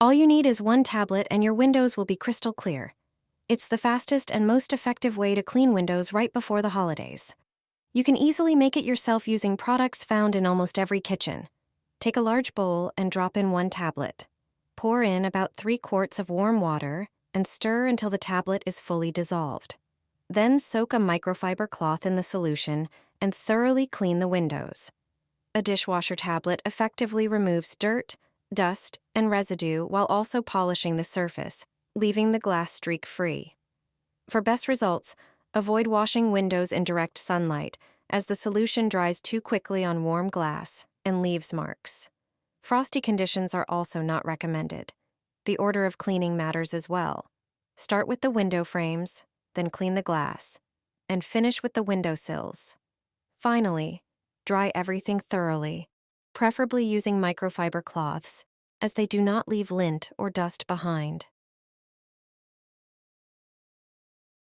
All you need is one tablet and your windows will be crystal clear. It's the fastest and most effective way to clean windows right before the holidays. You can easily make it yourself using products found in almost every kitchen. Take a large bowl and drop in one tablet. Pour in about 3 quarts of warm water and stir until the tablet is fully dissolved. Then soak a microfiber cloth in the solution and thoroughly clean the windows. A dishwasher tablet effectively removes dirt, dust, and residue while also polishing the surface, leaving the glass streak free. For best results, avoid washing windows in direct sunlight, as the solution dries too quickly on warm glass and leaves marks. Frosty conditions are also not recommended. The order of cleaning matters as well. Start with the window frames, then clean the glass, and finish with the window sills. Finally, dry everything thoroughly, preferably using microfiber cloths, as they do not leave lint or dust behind.